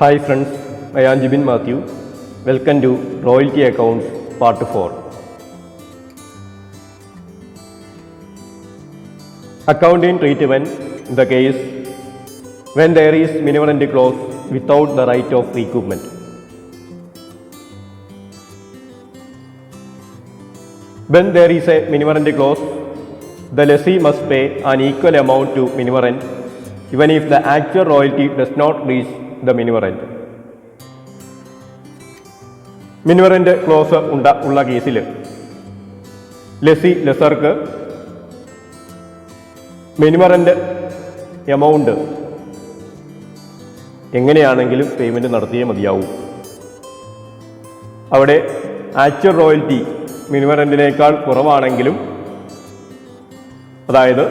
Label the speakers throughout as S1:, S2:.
S1: Hi friends, I am Jibin Matthew. Welcome to Royalty Accounts Part 4. Accounting treatment in the case when there is minimality clause without the right of recoupment. When there is a minimality clause, the lessee must pay an equal amount to minimirant even if the actual royalty does not reach the minimirant. Minimum rent clause ഉള്ള കേസിൽ ലെസർക്ക് മിനിമറൻ്റ് amount എങ്ങനെയാണെങ്കിലും payment നടത്തിയേ മതിയാവൂ. അവിടെ actual royalty മിനിമറൻറ്റിനേക്കാൾ കുറവാണെങ്കിലും, അതായത്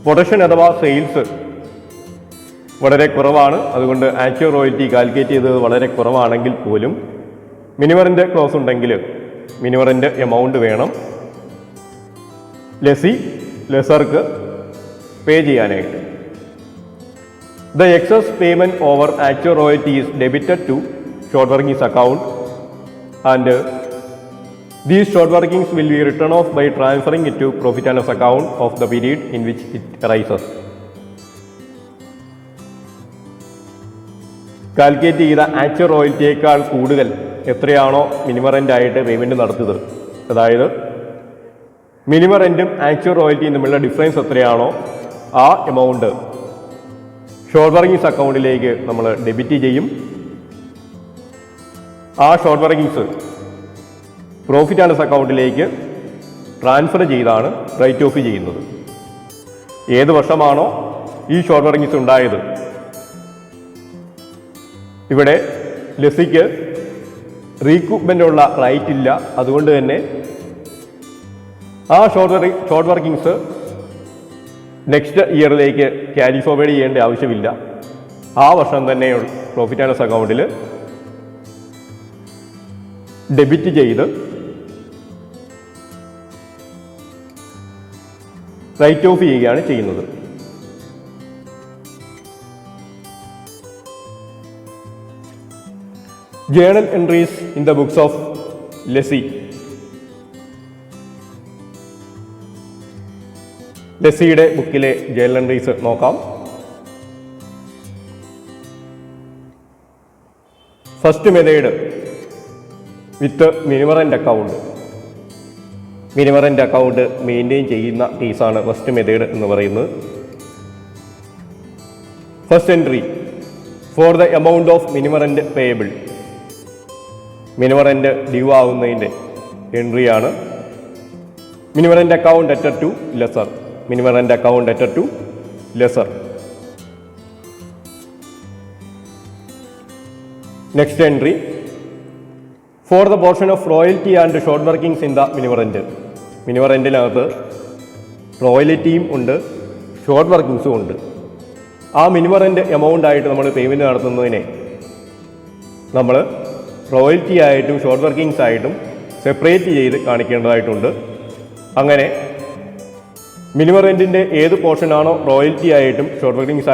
S1: production അഥവാ sales വളരെ കുറവാണ്, അതുകൊണ്ട് ആക്ച്വൽ റോയൽറ്റി കാൽക്കുലേറ്റ് ചെയ്തത് വളരെ കുറവാണെങ്കിൽ പോലും മിനിമറൻ്റ് ക്ലോസ് ഉണ്ടെങ്കിൽ മിനിമറൻ്റ് എമൗണ്ട് വേണം ലെസർക്ക് പേ ചെയ്യാനായിട്ട്. The excess payment over actual royalty is debited to short workings account and these short workings will be written off by transferring it to profit and loss account of the period in which it arises. Calculate ചെയ്ത actual റോയൽറ്റിയേക്കാൾ കൂടുതൽ എത്രയാണോ മിനിമറൻ്റ് ആയിട്ട് payment നടത്തുന്നത്, അതായത് മിനിമറൻറ്റും actual റോയൽറ്റിയും തമ്മിലുള്ള difference എത്രയാണോ ആ amount short workings അക്കൗണ്ടിലേക്ക് നമ്മൾ ഡെബിറ്റ് ചെയ്യും. ആ short workings profit and loss അക്കൗണ്ടിലേക്ക് ട്രാൻസ്ഫർ ചെയ്താണ് റൈറ്റ് ഓഫ് ചെയ്യുന്നത്. ഏത് വർഷമാണോ ഈ ഷോർട്ട് വർക്കിങ്സ് ഉണ്ടായത്, ഇവിടെ ലെസിക്ക് റീകൂപ്മെൻ്റുള്ള റൈറ്റ് ഇല്ല, അതുകൊണ്ട് തന്നെ ആ ഷോർട്ട് വർക്കിങ്സ് നെക്സ്റ്റ് ഇയറിലേക്ക് ക്യാരി ഫോർവേഡ് ചെയ്യേണ്ട ആവശ്യമില്ല. ആ വർഷം തന്നെ പ്രോഫിറ്റ് ആൻഡ് ലോസ് അക്കൗണ്ടിൽ ഡെബിറ്റ് ചെയ്ത് റൈറ്റ് ഓഫ് ചെയ്യുകയാണ് ചെയ്യുന്നത്. Journal entries in the books of lessee. ലെസിയുടെ ബുക്കിലെ ജേണൽ എൻട്രീസ് നോക്കാം. First method with minimum rent account. Minimum rent account maintain ചെയ്യുന്ന കേസാണ് ഫസ്റ്റ് മെത്തേഡ് എന്ന് പറയുന്നത്. First entry for the amount of minimum rent payable. Minimum rent due ആവുന്നതിൻ്റെ എൻട്രിയാണ് minimum rent account debtor to lessor. Minimum rent account debtor to lessor. Next entry for the portion of royalty and short workings in the minimum rent. മിനിമറൻറ്റിനകത്ത് റോയൽറ്റിയും ഉണ്ട്, ഷോർട്ട് വർക്കിങ്സും ഉണ്ട്. ആ മിനിമറൻ്റ് amount ആയിട്ട് നമ്മൾ പേയ്മെൻറ്റ് നടത്തുന്നതിനെ നമ്മൾ റോയൽറ്റി ആയിട്ടും ഷോർട്ട് വർക്കിങ്സ് ആയിട്ടും സെപ്പറേറ്റ് ചെയ്ത് കാണിക്കേണ്ടതായിട്ടുണ്ട്. അങ്ങനെ മിനിമറൻറ്റിൻ്റെ ഏത് പോർഷനാണോ റോയൽറ്റി ആയിട്ടും ഷോർട്ട് വർക്കിങ്സ്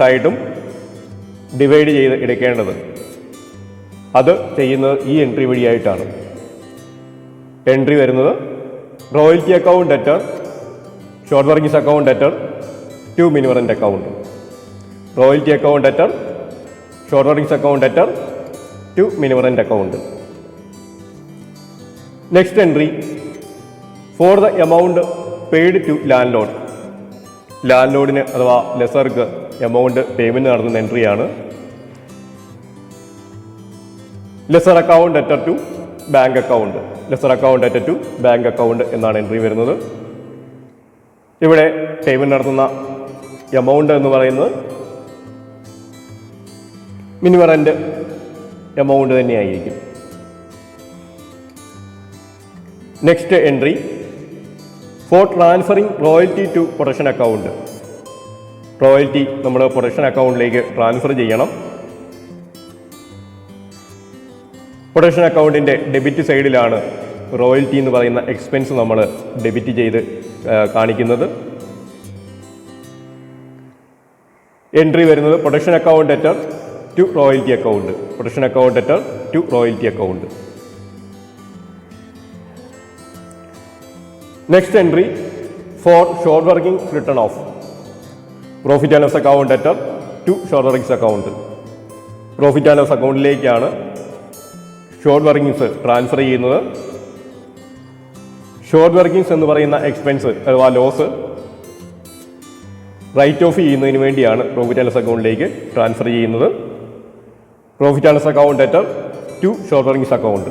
S1: ആയിട്ടും ഡിവൈഡ് ചെയ്ത് എടുക്കേണ്ടത്, അത് ചെയ്യുന്നത് ഈ എൻട്രി വഴിയായിട്ടാണ്. എൻട്രി വരുന്നത് royalty account debtor, short workings account debtor to minimum rent account. Royalty account debtor, short workings account debtor to minimum rent account. Next entry for the amount paid to landlord. ലാൻഡ് ലോഡിന് അഥവാ ലെസർക്ക് amount payment നടത്തുന്ന എൻട്രിയാണ് lessor account debtor to bank account. Lessor account debtor to bank account എന്നാണ് entry വരുന്നത്. ഇവിടെ payment നടത്തുന്ന എമൗണ്ട് എന്ന് പറയുന്നത് മിനിമറൻ്റ് എമൗണ്ട് തന്നെയായിരിക്കും. Next entry for transferring royalty to production account. Royalty നമ്മൾ പ്രൊഡക്ഷൻ അക്കൗണ്ടിലേക്ക് ട്രാൻസ്ഫർ ചെയ്യണം. പ്രൊഡക്ഷൻ അക്കൗണ്ടിൻ്റെ ഡെബിറ്റ് സൈഡിലാണ് റോയൽറ്റി എന്ന് പറയുന്ന എക്സ്പെൻസ് നമ്മൾ ഡെബിറ്റ് ചെയ്ത് കാണിക്കുന്നത്. എൻട്രി വരുന്നത് production account debtor to royalty account, production account debtor to royalty account. Next entry for short working written off, profit and loss account debtor to short workings account. Profit and loss അക്കൗണ്ടിലേക്കാണ് short workings transfer ചെയ്യുന്നത്. Short workings എന്ന് പറയുന്ന expense അഥവാ loss write off ചെയ്യുന്നതിന് വേണ്ടിയാണ് profit and loss അക്കൗണ്ടിലേക്ക് transfer ചെയ്യുന്നത്. Profit and loss account debtor to short workings account.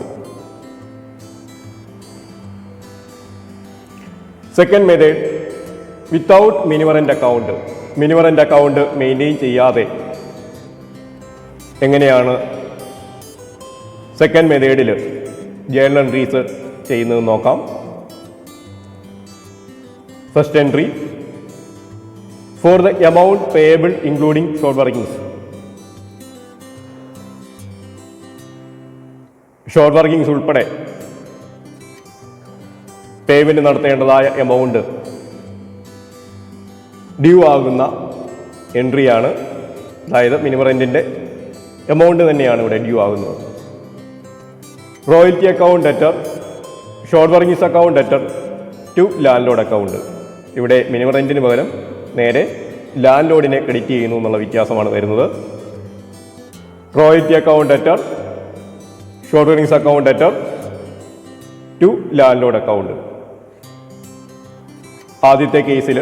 S1: Second method without minimum rent account. Minimum rent account maintain ചെയ്യാതെ എങ്ങനെയാണ് സെക്കൻഡ് മെത്തേഡിൽ ജേർണൽ എൻട്രീസ് ചെയ്യുന്നത് നോക്കാം. First entry for the amount payable including short workings. Short workings ഉൾപ്പെടെ payment നടത്തേണ്ടതായ amount due ആകുന്ന എൻട്രിയാണ്. അതായത് മിനിമം റെൻറ്റിൻ്റെ എമൗണ്ട് തന്നെയാണ് ഇവിടെ ഡ്യൂ ആകുന്നത്. Royalty account debtor, short workings account debtor to landlord account. ഇവിടെ മിനിമം റെൻറ്റിന് പകരം നേരെ ലാൻഡ് ലോഡിനെ ക്രെഡിറ്റ് ചെയ്യുന്നു എന്നുള്ള വ്യത്യാസമാണ് വരുന്നത്. Royalty account debtor, short workings account debtor to landlord account. ആദ്യത്തെ കേസിൽ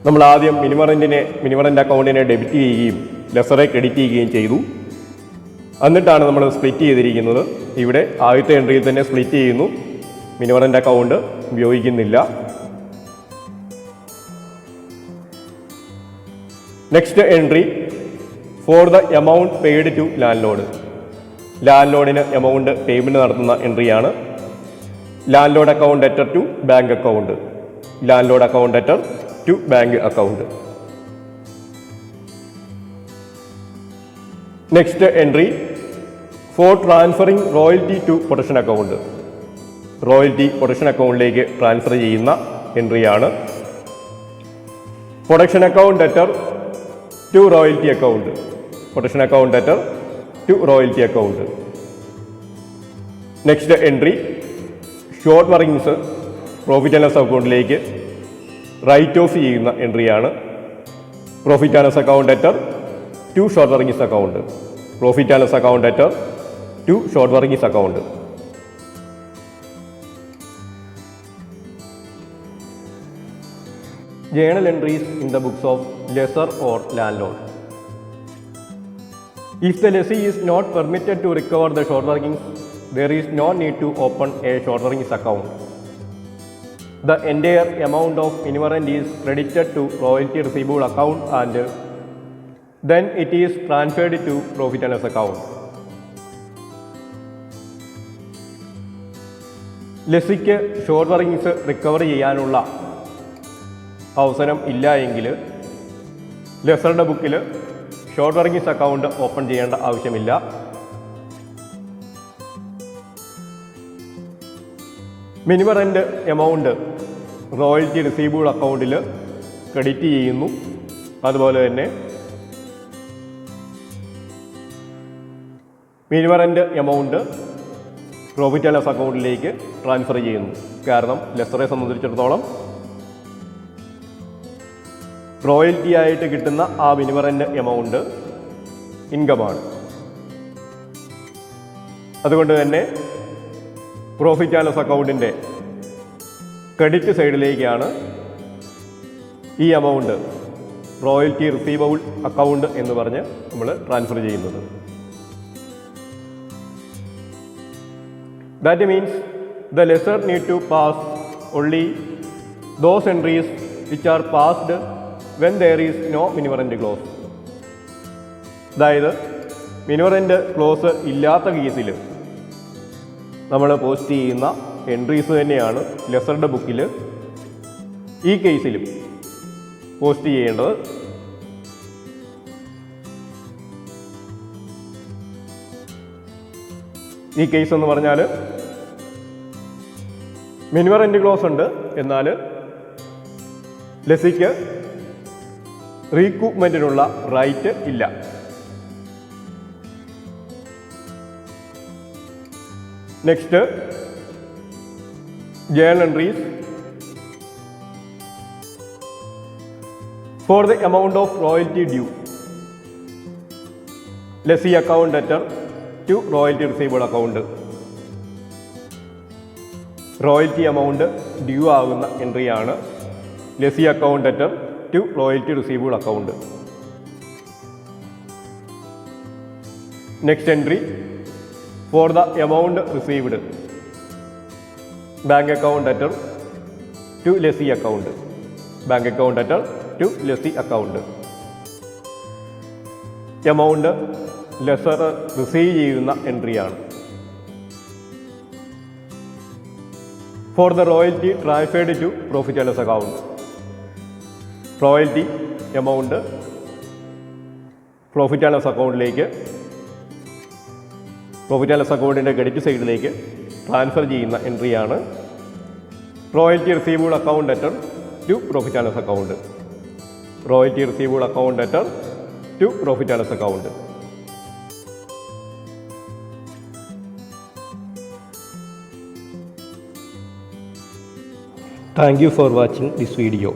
S1: നമ്മൾ ആദ്യം മിനിമം റെൻറ്റ് അക്കൗണ്ടിനെ ഡെബിറ്റ് ചെയ്യുകയും ലെസറെ ക്രെഡിറ്റ് ചെയ്യുകയും ചെയ്തു. എന്നിട്ടാണ് നമ്മൾ സ്പ്ലിറ്റ് ചെയ്തിരിക്കുന്നത്. ഇവിടെ ആദ്യത്തെ എൻട്രിയിൽ തന്നെ സ്പ്ലിറ്റ് ചെയ്യുന്നു, മിനിമം റെൻറ്റ് അക്കൗണ്ട് ഉപയോഗിക്കുന്നില്ല. Next entry for the amount paid to landlord. ലാൻഡ് ലോഡിന് എമൗണ്ട് പേയ്മെൻറ്റ് നടത്തുന്ന എൻട്രിയാണ്. Landlord account debtor to bank account, landlord account debtor to bank account. Next entry for transferring royalty to production account. Royalty production അക്കൗണ്ടിലേക്ക് transfer ചെയ്യുന്ന എൻട്രിയാണ്. Production account debtor to royalty account, production account debtor to royalty account. Next entry short workings profit and loss അക്കൗണ്ടിലേക്ക് write off ചെയ്യുന്ന എൻട്രിയാണ്. Profit and loss account debtor to short workings account, profit and loss account debtor to short workings account. Journal entries in the books of lessor or landlord. If the lessee is not permitted to recover the short workings, there is no need to open a short workings account. The entire amount of minimum rent is credited to royalty receivable account and then it is transferred to profit and loss account. ലെസ്സിക്ക് short workings recover ചെയ്യാനുള്ള അവസരം ഇല്ല എങ്കിൽ ലെസറുടെ ബുക്കിൽ short workings account open ചെയ്യേണ്ട ആവശ്യമില്ല. Minimum rent amount royalty receivable അക്കൗണ്ടിൽ credit ചെയ്യുന്നു. അതുപോലെ തന്നെ minimum rent amount profit and loss അക്കൗണ്ടിലേക്ക് ട്രാൻസ്ഫർ ചെയ്യുന്നു. കാരണം ലെസറെ സംബന്ധിച്ചിടത്തോളം റോയൽറ്റി ആയിട്ട് കിട്ടുന്ന ആ മിനിമം റെൻറ്റ് എമൗണ്ട് ഇൻകമാണ്. അതുകൊണ്ട് തന്നെ പ്രോഫിറ്റ് ആൻഡ് ലോസ് അക്കൗണ്ടിൻ്റെ ക്രെഡിറ്റ് സൈഡിലേക്കാണ് ഈ എമൗണ്ട് റോയൽറ്റി റിസീവബിൾ അക്കൗണ്ട് എന്ന് പറഞ്ഞ് നമ്മൾ ട്രാൻസ്ഫർ ചെയ്യുന്നത്. That means the lessor need to pass only those entries which are passed when there is no minimum rent clause. അതായത് minimum rent close ഇല്ലാത്ത കേസിൽ നമ്മൾ പോസ്റ്റ് ചെയ്യുന്ന എൻട്രീസ് തന്നെയാണ് ലെസറുടെ ബുക്കിൽ ഈ കേസിലും പോസ്റ്റ് ചെയ്യേണ്ടത്. ഈ കേസ് എന്ന് പറഞ്ഞാൽ മിനിമം റെൻറ്റ് ക്ലോസ് ഉണ്ട്, എന്നാൽ ലെസ്സിക്ക് റീകൂപ്മെൻറ്റിനുള്ള റൈറ്റ് ഇല്ല. Next, journal entries for the amount of royalty due, lessee account debtor to royalty receivable account. Royalty amount due ആകുന്ന എൻട്രിയാണ് lessee account debtor to royalty receivable account. Next entry, for the amount received, bank account debtor to lessee account, bank account debtor to lessee account. Amount lessor receive ചെയ്യുന്ന എൻട്രിയാണ്. For the royalty transferred to profit and loss account, royalty amount profit and loss അക്കൗണ്ടിലേക്ക്, profit and loss അക്കൗണ്ടിൻ്റെ credit സൈഡിലേക്ക് transfer ചെയ്യുന്ന എൻട്രിയാണ് royalty receivable account debtor to profit and loss account, royalty receivable account debtor to profit and loss account.
S2: Thank you for watching this video.